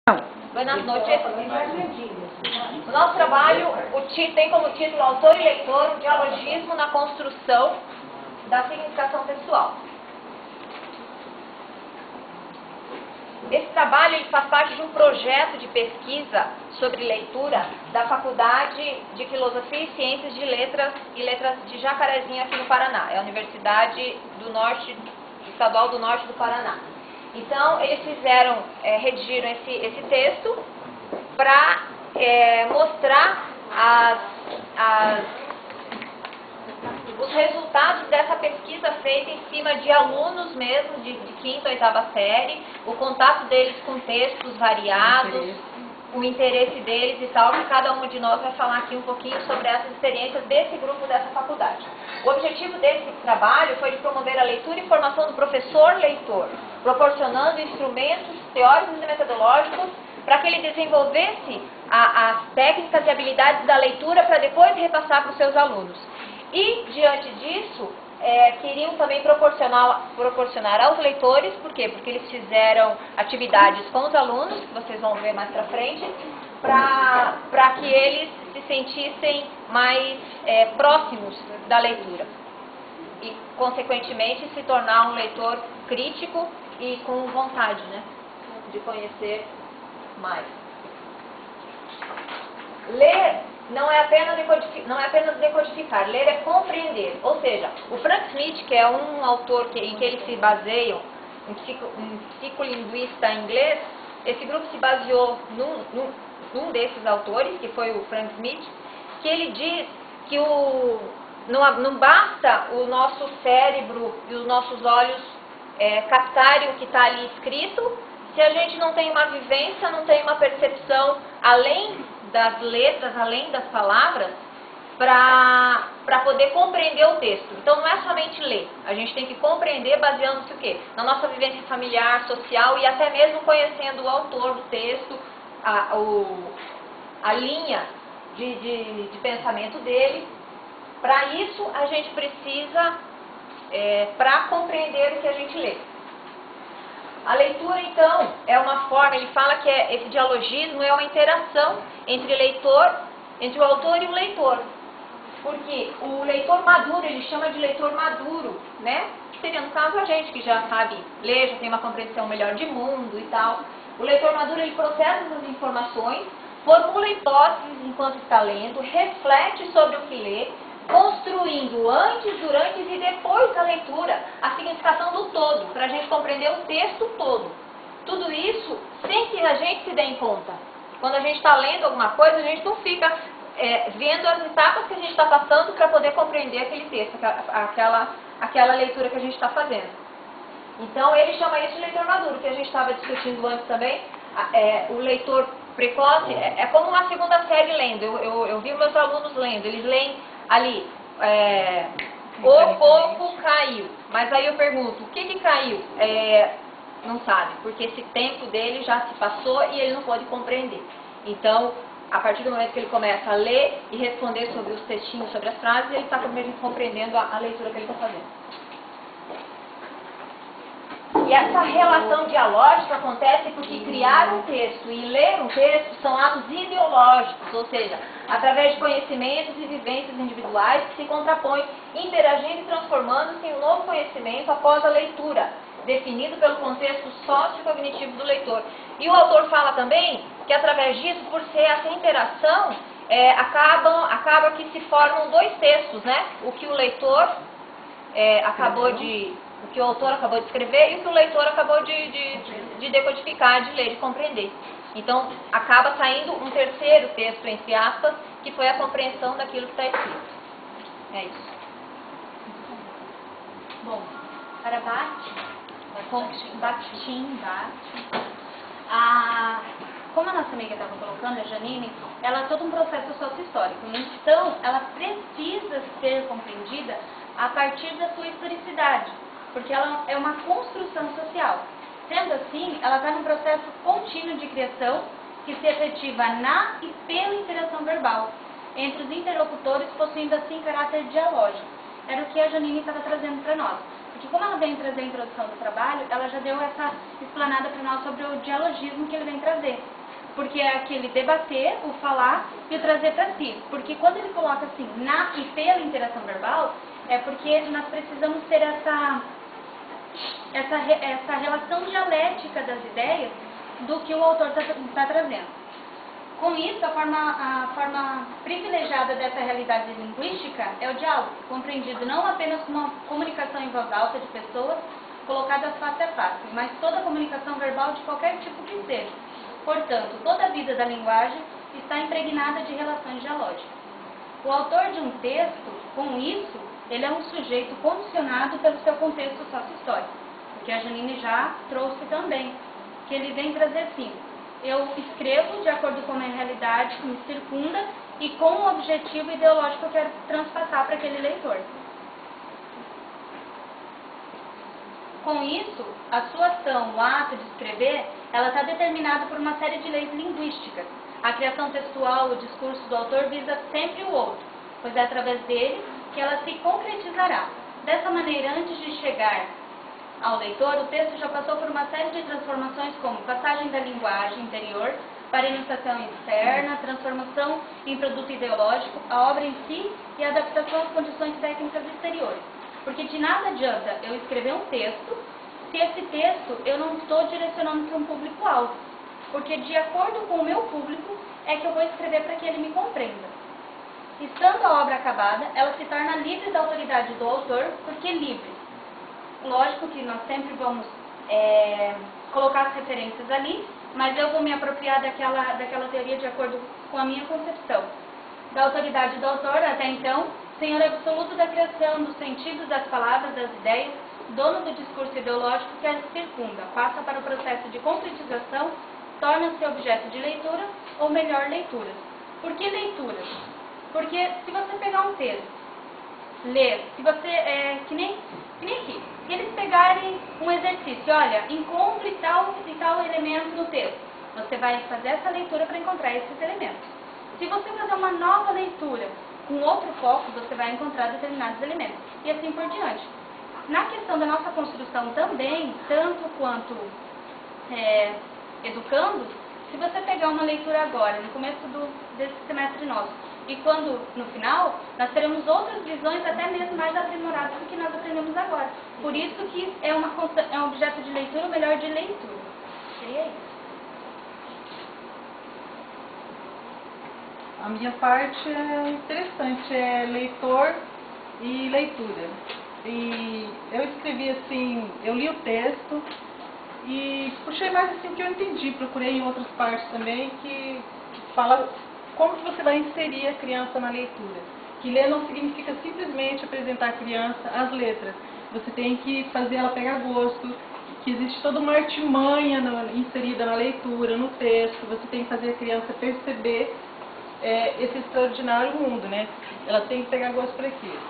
Buenas noches. O nosso trabalho tem como título Autor e Leitor, o dialogismo na construção da significação textual. Esse trabalho ele faz parte de um projeto de pesquisa sobre leitura da Faculdade de Filosofia e Ciências de Letras e Letras de Jacarezinho aqui no Paraná. É a Universidade Estadual do Norte do Paraná. Então, eles redigiram esse texto para mostrar os resultados dessa pesquisa feita em cima de alunos mesmo, de quinta ou oitava série, o contato deles com textos variados, o interesse deles e tal, que cada um de nós vai falar aqui um pouquinho sobre essas experiências desse grupo dessa faculdade. O objetivo desse trabalho foi de promover a leitura e formação do professor leitor, proporcionando instrumentos teóricos e metodológicos para que ele desenvolvesse as técnicas e habilidades da leitura para depois repassar para os seus alunos. E, diante disso, queriam também proporcionar aos leitores, por quê? Porque eles fizeram atividades com os alunos, que vocês vão ver mais para frente, para que eles se sentissem mais próximos da leitura. E, consequentemente, se tornar um leitor crítico e com vontade, né, de conhecer mais. Ler não é apenas decodificar, ler é compreender. Ou seja, o Frank Smith, que é um autor em que eles se baseiam, um psicolinguista inglês, esse grupo se baseou num desses autores, que foi o Frank Smith, que ele diz que não basta o nosso cérebro e os nossos olhos captarem o que está ali escrito, se a gente não tem uma vivência, não tem uma percepção além das letras, além das palavras, para poder compreender o texto. Então não é somente ler, a gente tem que compreender baseando-se o quê? Na nossa vivência familiar, social e até mesmo conhecendo o autor do texto, a linha de pensamento dele. Para isso a gente precisa, para compreender o que a gente lê. A leitura, então, é uma forma, ele fala que esse dialogismo é uma interação entre o autor e o leitor. Porque o leitor maduro, ele chama de leitor maduro, né? Que seria, no caso, a gente que já sabe ler, já tem uma compreensão melhor de mundo e tal. O leitor maduro, ele processa as informações, formula hipóteses enquanto está lendo, reflete sobre o que lê, construindo antes, durante e depois da leitura a significação do todo, para a gente compreender o texto todo. Tudo isso sem que a gente se dê em conta. Quando a gente está lendo alguma coisa, a gente não fica vendo as etapas que a gente está passando para poder compreender aquele texto, aquela leitura que a gente está fazendo. Então, ele chama isso de leitor maduro, que a gente estava discutindo antes também. O leitor precoce é como uma segunda série lendo. Eu vi meus alunos lendo, eles leem ali, o coco caiu. Mas aí eu pergunto, o que caiu? Não sabe, porque esse tempo dele já se passou e ele não pode compreender. Então, a partir do momento que ele começa a ler e responder sobre os textinhos, sobre as frases, ele está compreendendo a leitura que ele está fazendo. E essa relação dialógica acontece porque criar um texto e ler um texto são atos ideológicos, ou seja, através de conhecimentos e vivências individuais que se contrapõem, interagindo e transformando-se em um novo conhecimento após a leitura, definido pelo contexto sociocognitivo do leitor. E o autor fala também que através disso, por ser essa interação, acaba que se formam dois textos, né? O que o leitor o que o autor acabou de escrever e o que o leitor acabou de decodificar, de ler, de compreender. Então, acaba saindo um terceiro texto, entre aspas, que foi a compreensão daquilo que está escrito. É isso. Bom, para Bakhtin, como a nossa amiga estava colocando, a Janine, ela é todo um processo sócio-histórico. Então, ela precisa ser compreendida a partir da sua historicidade, porque ela é uma construção social. Sendo assim, ela está num processo contínuo de criação que se efetiva na e pela interação verbal, entre os interlocutores, possuindo assim caráter dialógico. Era o que a Janine estava trazendo para nós. que como ela vem trazer a introdução do trabalho, ela já deu essa explanada para nós sobre o dialogismo que ele vem trazer. Porque é aquele debater, o falar e o trazer para si. Porque quando ele coloca assim, na e pela interação verbal, é porque nós precisamos ter essa relação dialética das ideias do que o autor está trazendo. Com isso, a forma privilegiada dessa realidade linguística é o diálogo, compreendido não apenas como uma comunicação em voz alta de pessoas colocadas face a face, mas toda a comunicação verbal de qualquer tipo que seja. Portanto, toda a vida da linguagem está impregnada de relações dialógicas. O autor de um texto, com isso, ele é um sujeito condicionado pelo seu contexto sócio-histórico, o que a Janine já trouxe também, que ele vem trazer assim: eu escrevo de acordo com a minha realidade que me circunda e com o objetivo ideológico que eu quero transpassar para aquele leitor. Com isso, a sua ação, o ato de escrever, ela está determinada por uma série de leis linguísticas. A criação textual, o discurso do autor visa sempre o outro, pois é através dele que ela se concretizará. Dessa maneira, antes de chegar ao leitor, o texto já passou por uma série de transformações como passagem da linguagem interior para enunciação externa, transformação em produto ideológico, a obra em si e a adaptação às condições técnicas exteriores. Porque de nada adianta eu escrever um texto se esse texto eu não estou direcionando para um público-alvo. Porque de acordo com o meu público é que eu vou escrever para que ele me compreenda. Estando a obra acabada, ela se torna livre da autoridade do autor, porque livre. Lógico que nós sempre vamos colocar as referências ali, mas eu vou me apropriar daquela teoria de acordo com a minha concepção. Da autoridade do autor, até então, senhor absoluto da criação, dos sentidos, das palavras, das ideias, dono do discurso ideológico que a circunda, passa para o processo de concretização, torna-se objeto de leitura, ou melhor, leituras. Por que leituras? Porque se você pegar um texto, ler, se você, que nem aqui, se eles pegarem um exercício, olha, encontre tal e tal elemento no texto, você vai fazer essa leitura para encontrar esses elementos. Se você fazer uma nova leitura com outro foco, você vai encontrar determinados elementos, e assim por diante. Na questão da nossa construção também, tanto quanto educando, se você pegar uma leitura agora, no começo desse semestre nosso, e quando, no final, nós teremos outras visões até mesmo mais aprimoradas do que nós aprendemos agora. Por isso que é um objeto de leitura, ou melhor, de leitura. E é isso. A minha parte é interessante, é leitor e leitura. E eu escrevi assim, eu li o texto e puxei mais assim o que eu entendi, procurei em outras partes também que fala como que você vai inserir a criança na leitura. Que ler não significa simplesmente apresentar à criança as letras. Você tem que fazer ela pegar gosto, que existe toda uma artimanha inserida na leitura, no texto. Você tem que fazer a criança perceber esse extraordinário mundo, né? Ela tem que pegar gosto por aquilo.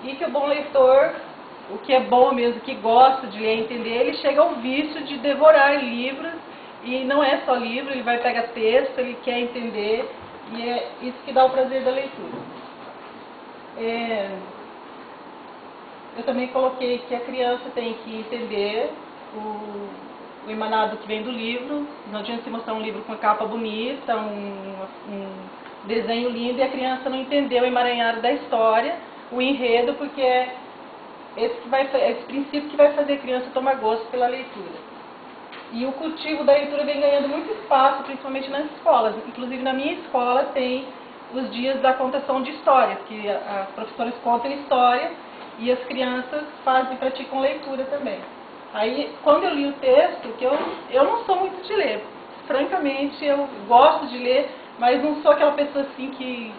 E que o bom leitor, o que é bom mesmo, que gosta de ler e entender, ele chega ao vício de devorar livros, e não é só livro, ele vai pegar texto, ele quer entender, e é isso que dá o prazer da leitura. Eu também coloquei que a criança tem que entender o emanado que vem do livro. Não adianta você mostrar um livro com uma capa bonita, um desenho lindo, e a criança não entender o emaranhado da história, o enredo, porque é esse princípio que vai fazer a criança tomar gosto pela leitura. E o cultivo da leitura vem ganhando muito espaço, principalmente nas escolas. Inclusive na minha escola tem os dias da contação de histórias, que as professoras contam história e as crianças fazem e praticam leitura também. Aí, quando eu li o texto, que eu não sou muito de ler, francamente, eu gosto de ler, mas não sou aquela pessoa assim que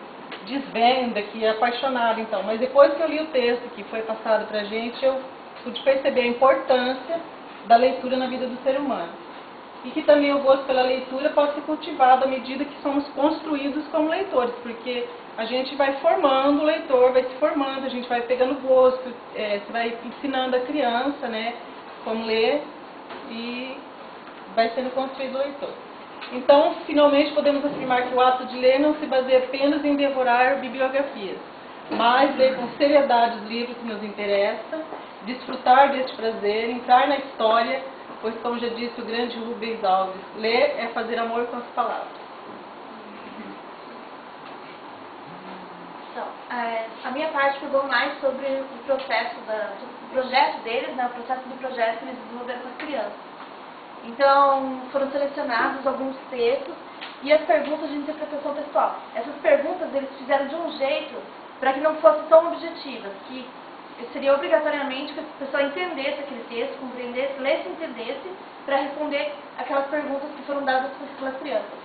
desvenda, que é apaixonada, então. Mas depois que eu li o texto que foi passado pra gente, eu pude perceber a importância da leitura na vida do ser humano. E que também o gosto pela leitura pode ser cultivado à medida que somos construídos como leitores, porque a gente vai formando o leitor, vai se formando, a gente vai pegando gosto, você vai ensinando a criança, né, como ler, e vai sendo construído o leitor. Então, finalmente, podemos afirmar que o ato de ler não se baseia apenas em devorar bibliografias, mas ler com seriedade os livros que nos interessam desfrutar deste prazer, entrar na história, pois, como já disse o grande Rubens Alves, ler é fazer amor com as palavras. Então, a minha parte pegou mais sobre o processo do projeto deles, né, o processo do projeto que eles desenvolveram com as crianças. Então, foram selecionados alguns textos e as perguntas de interpretação textual. Essas perguntas eles fizeram de um jeito para que não fossem tão objetivas, que seria obrigatoriamente que a pessoa entendesse aquele texto, compreendesse, lesse e entendesse, para responder aquelas perguntas que foram dadas pelas crianças.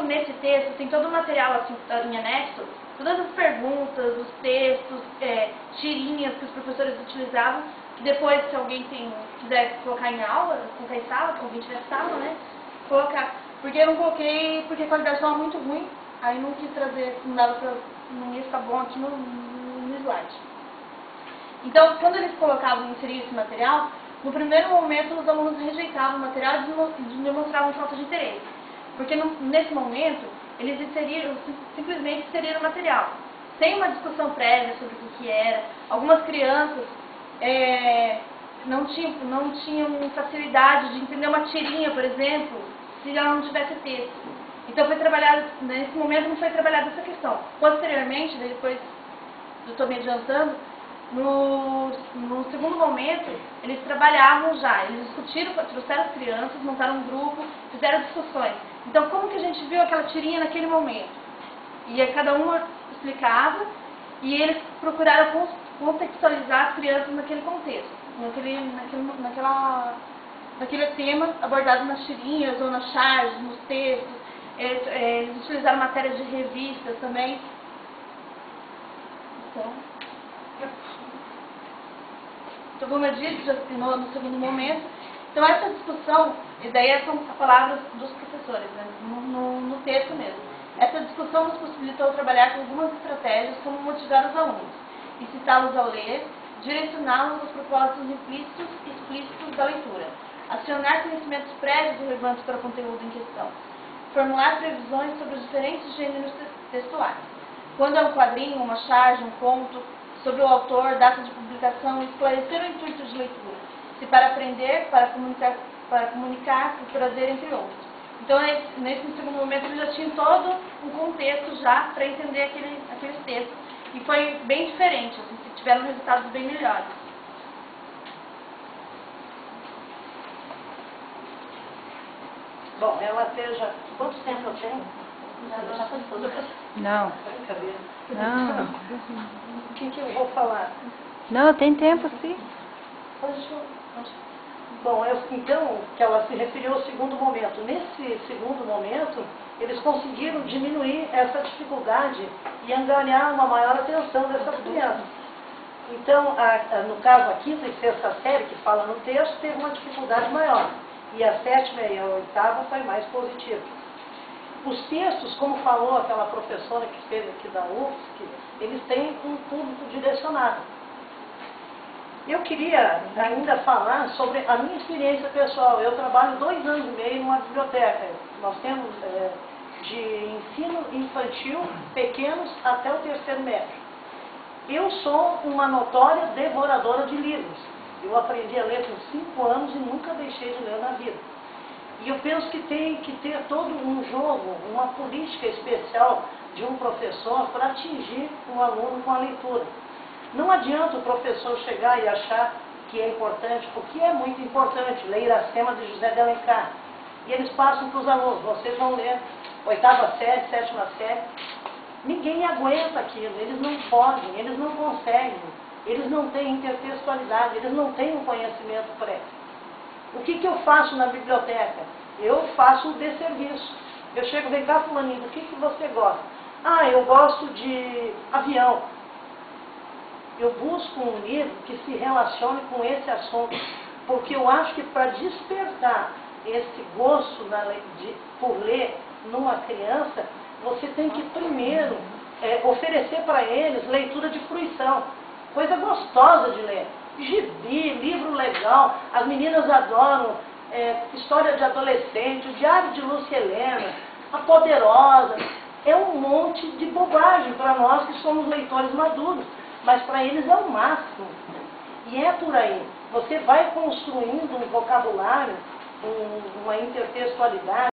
Nesse texto, tem todo o material assim, em anexo, todas as perguntas, os textos, tirinhas que os professores utilizavam, que depois, se alguém quiser colocar em aula, colocar em sala, se alguém tiver sala, né, colocar. Porque eu não coloquei, porque a qualidade estava muito ruim, aí não quis trazer, não ia ficar bom aqui no slide. Então, quando eles inseriam esse material, no primeiro momento os alunos rejeitavam o material e demonstravam falta de interesse. Porque nesse momento, eles simplesmente inseriram o material, sem uma discussão prévia sobre o que era. Algumas crianças não tinham facilidade de entender uma tirinha, por exemplo, se ela não tivesse texto. Então foi trabalhado, nesse momento não foi trabalhada essa questão. Posteriormente, depois eu estou me adiantando, no segundo momento, eles trabalhavam já, eles discutiram, trouxeram as crianças, montaram um grupo, fizeram discussões. Então, como que a gente viu aquela tirinha naquele momento? E aí, cada um explicava, e eles procuraram contextualizar as crianças naquele contexto, naquele tema abordado nas tirinhas ou nas charges, nos textos. Eles utilizaram matérias de revistas também. Então, como eu disse, já no segundo momento. Então, essa discussão, e daí são palavras dos professores, né, no texto mesmo. Essa discussão nos possibilitou trabalhar com algumas estratégias como motivar os alunos, incitá-los a ler, direcioná-los aos propósitos implícitos e explícitos da leitura, acionar conhecimentos prévios relevantes para o conteúdo em questão, formular previsões sobre os diferentes gêneros textuais. Quando é um quadrinho, uma charge, um conto, sobre o autor, data de publicação, esclarecer o intuito de leitura, se para aprender, para comunicar, por prazer, entre outros. Então, nesse segundo momento, eles já tinham todo um contexto já para entender aqueles textos. E foi bem diferente, assim, tiveram resultados bem melhores. Bom, ela esteja... Quanto tempo eu tenho? Já foi tudo. Não. Não. O que eu vou falar? Não, tem tempo sim. Bom, então, que ela se referiu ao segundo momento. Nesse segundo momento, eles conseguiram diminuir essa dificuldade e angariar uma maior atenção dessas crianças. Então, no caso, a quinta e sexta série, que fala no texto, teve uma dificuldade maior. E a sétima e a oitava foi mais positiva. Os textos, como falou aquela professora que esteve aqui da UFSC, eles têm um público direcionado. Eu queria ainda falar sobre a minha experiência pessoal. Eu trabalho 2 anos e meio numa biblioteca. Nós temos de ensino infantil, pequenos, até o 3º médio. Eu sou uma notória devoradora de livros. Eu aprendi a ler com 5 anos e nunca deixei de ler na vida. E eu penso que tem que ter todo um jogo, uma política especial de um professor para atingir um aluno com a leitura. Não adianta o professor chegar e achar que é importante, porque é muito importante, ler Iracema de José de Alencar. E eles passam para os alunos, vocês vão ler 8ª série, 7ª série. Ninguém aguenta aquilo, eles não podem, eles não conseguem, eles não têm intertextualidade, eles não têm um conhecimento prévio. O que eu faço na biblioteca? Eu faço um desserviço. Eu chego, vem cá, fulaninho, do que você gosta? Ah, eu gosto de avião. Eu busco um livro que se relacione com esse assunto, porque eu acho que para despertar esse gosto por ler numa criança, você tem que primeiro oferecer para eles leitura de fruição, coisa gostosa de ler. Gibi, livro legal, as meninas adoram história de adolescente, o Diário de Lúcia Helena, A Poderosa. É um monte de bobagem para nós que somos leitores maduros, mas para eles é o máximo. E é por aí. Você vai construindo um vocabulário, uma intertextualidade,